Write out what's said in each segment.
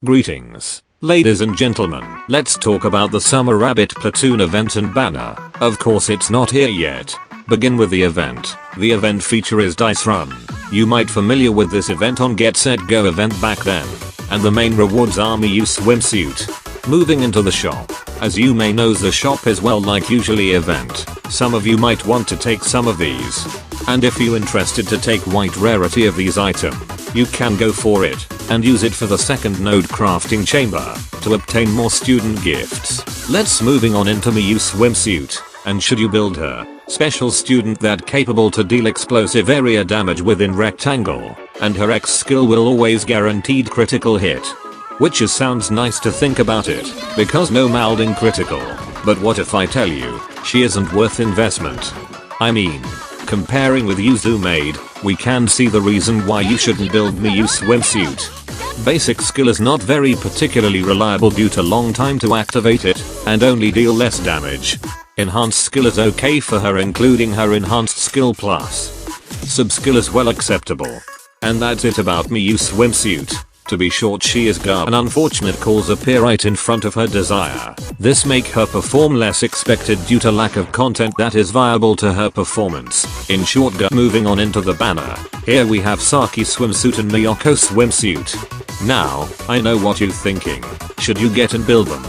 Greetings, ladies and gentlemen. Let's talk about the Summer Rabbit Platoon event and banner. Of course it's not here yet. Begin with the event. The event feature is Dice Run. You might familiar with this event on Get Set Go event back then. And the main rewards are Miu Swimsuit. Moving into the shop. As you may know, the shop is well like usually event. Some of you might want to take some of these. And if you interested to take white rarity of these items, you can go for it and use it for the second node crafting chamber to obtain more student gifts. Let's moving on into Miu Swimsuit. And should you build her, special student that capable to deal explosive area damage within rectangle, and her X skill will always guaranteed critical hit. Which sounds nice to think about it, because no malding critical. But what if I tell you, she isn't worth investment? I mean, comparing with Yuzu Maid, we can see the reason why you shouldn't build Miu Swimsuit. Basic skill is not very particularly reliable due to long time to activate it, and only deal less damage. Enhanced skill is okay for her, including her enhanced skill plus. Sub skill is well acceptable. And that's it about Miu Swimsuit. To be short, she is gar and unfortunate calls appear right in front of her desire. This make her perform less expected due to lack of content that is viable to her performance. In short, moving on into the banner. Here we have Saki Swimsuit and Miyako Swimsuit. Now, I know what you're thinking. Should you get and build them?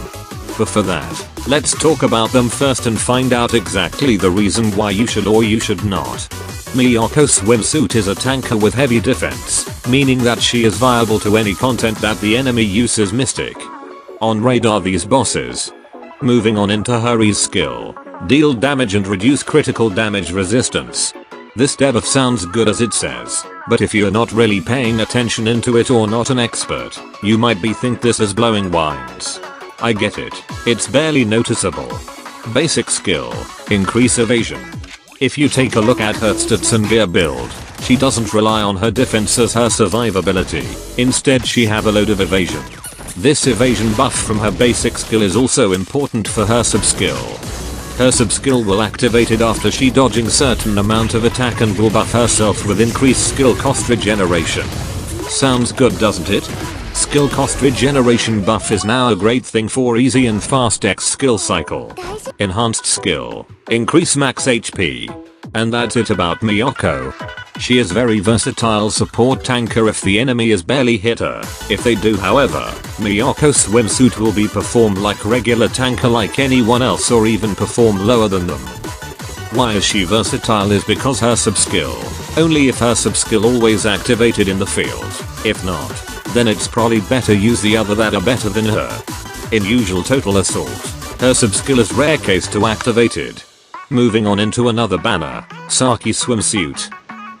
But for that, let's talk about them first and find out exactly the reason why you should or you should not. Miyako Swimsuit is a tanker with heavy defense, meaning that she is viable to any content that the enemy uses Mystic. On raid are these bosses. Moving on into Hurry's skill. Deal damage and reduce critical damage resistance. This debuff sounds good as it says, but if you're not really paying attention into it or not an expert, you might be think this is blowing winds. I get it, it's barely noticeable. Basic skill, increase evasion. If you take a look at her stats and gear build, she doesn't rely on her defense as her survivability. Instead she have a load of evasion. This evasion buff from her basic skill is also important for her sub skill. Her sub skill will activate it after she dodging certain amount of attack and will buff herself with increased skill cost regeneration. Sounds good, doesn't it? Skill cost regeneration buff is now a great thing for easy and fast X skill cycle. Enhanced skill, increase max HP. And that's it about Miyako. She is very versatile support tanker if the enemy is barely hit her. If they do, however, Miyako Swimsuit will be performed like regular tanker like anyone else or even perform lower than them. Why is she versatile is because her sub skill. Only if her sub skill always activated in the field. If not, then it's probably better use the other that are better than her. In usual total assault, her sub skill is rare case to activated. Moving on into another banner, Saki Swimsuit.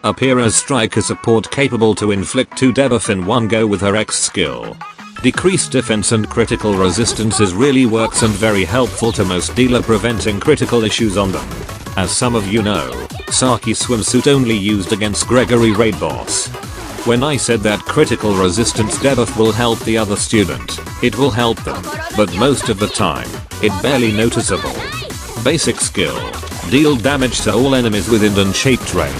Appear as striker support capable to inflict 2 debuff in one go with her X skill. Decreased defense and critical resistances really works and very helpful to most dealer preventing critical issues on them. As some of you know, Saki Swimsuit only used against Gregory raid boss. When I said that critical resistance debuff will help the other student, it will help them, but most of the time, it barely noticeable. Basic skill, deal damage to all enemies within unshaped range.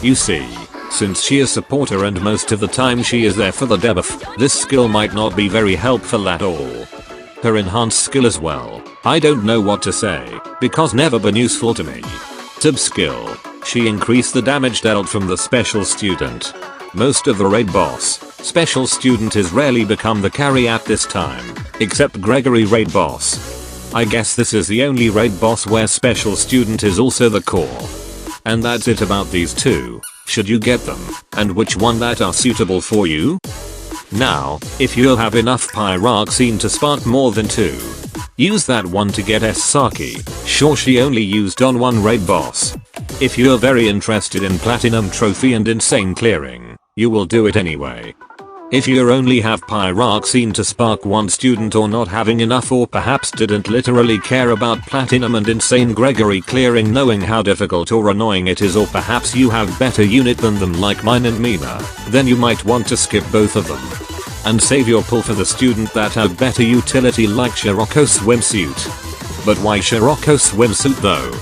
You see, since she is supporter and most of the time she is there for the debuff, this skill might not be very helpful at all. Her enhanced skill as well, I don't know what to say, because never been useful to me. Sub skill, she increased the damage dealt from the special student. Most of the raid boss, special student is rarely become the carry at this time, except Gregory raid boss. I guess this is the only raid boss where special student is also the core. And that's it about these two. Should you get them, and which one that are suitable for you? Now, if you'll have enough pyroxene to spark more than 2, use that one to get Saki. Sure, she only used on one raid boss. If you're very interested in Platinum Trophy and Insane Clearing, you will do it anyway. If you only have pyroxene to spark one student or not having enough or perhaps didn't literally care about Platinum and Insane Gregory clearing knowing how difficult or annoying it is, or perhaps you have better unit than them like mine and Mina, then you might want to skip both of them. And save your pull for the student that have better utility like Shiroko Swimsuit. But why Shiroko Swimsuit though?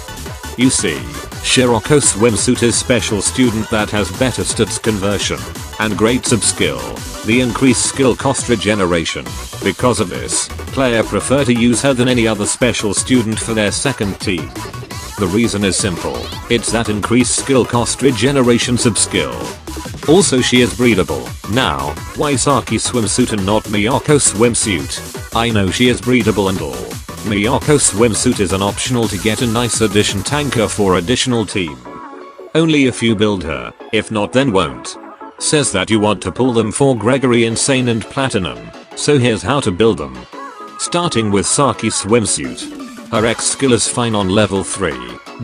You see, Shiroko Swimsuit is special student that has better stats conversion and great sub skill. The increased skill cost regeneration. Because of this, player prefer to use her than any other special student for their second team. The reason is simple, it's that increased skill cost regeneration sub-skill. Also she is breedable. Now, why Saki Swimsuit and not Miyako Swimsuit? I know she is breedable and all. Miyako Swimsuit is an optional to get a nice addition tanker for additional team. Only if you build her, if not then won't. Says that you want to pull them for Gregory, Insane and Platinum, so here's how to build them. Starting with Saki Swimsuit. Her X skill is fine on level 3.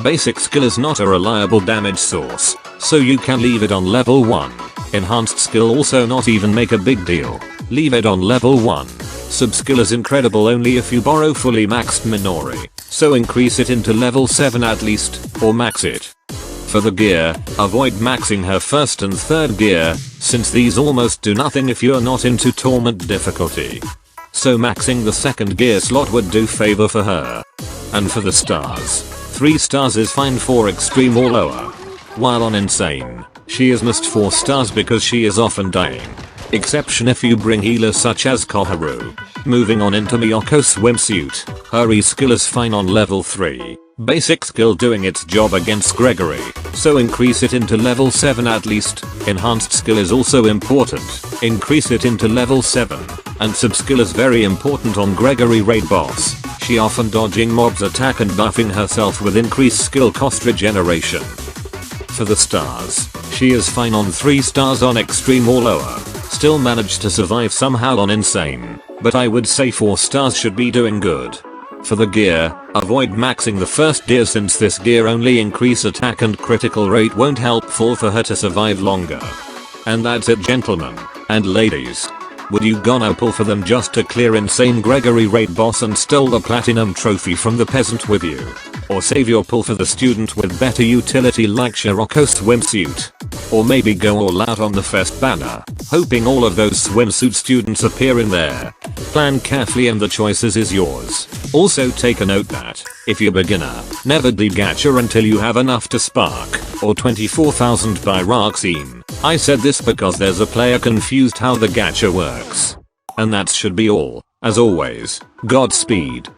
Basic skill is not a reliable damage source, so you can leave it on level 1. Enhanced skill also not even make a big deal. Leave it on level 1. Sub skill is incredible only if you borrow fully maxed Minori, so increase it into level 7 at least, or max it. For the gear, avoid maxing her first and third gear, since these almost do nothing if you're not into torment difficulty. So maxing the second gear slot would do favor for her. And for the stars, 3 stars is fine for extreme or lower. While on insane, she is must 4 stars because she is often dying. Exception if you bring healers such as Koharu. Moving on into Miyako Swimsuit, her E skill is fine on level 3. Basic skill doing its job against Gregory, so increase it into level 7 at least. Enhanced skill is also important, increase it into level 7. And sub skill is very important on Gregory raid boss. She often dodging mobs attack and buffing herself with increased skill cost regeneration. For the stars, she is fine on 3 stars on extreme or lower. Still managed to survive somehow on insane, but I would say 4 stars should be doing good. For the gear, avoid maxing the first gear since this gear only increase attack and critical rate won't helpful for her to survive longer. And that's it gentlemen and ladies. Would you gonna pull for them just to clear Insane Gregory raid boss and steal the platinum trophy from the peasant with you? Or save your pull for the student with better utility like Shiroko Swimsuit? Or maybe go all out on the fest banner, hoping all of those swimsuit students appear in there? Plan carefully and the choices is yours. Also take a note that, if you're beginner, never do gacha until you have enough to spark, or 24,000 by Roxine. I said this because there's a player confused how the gacha works. And that should be all. As always, Godspeed.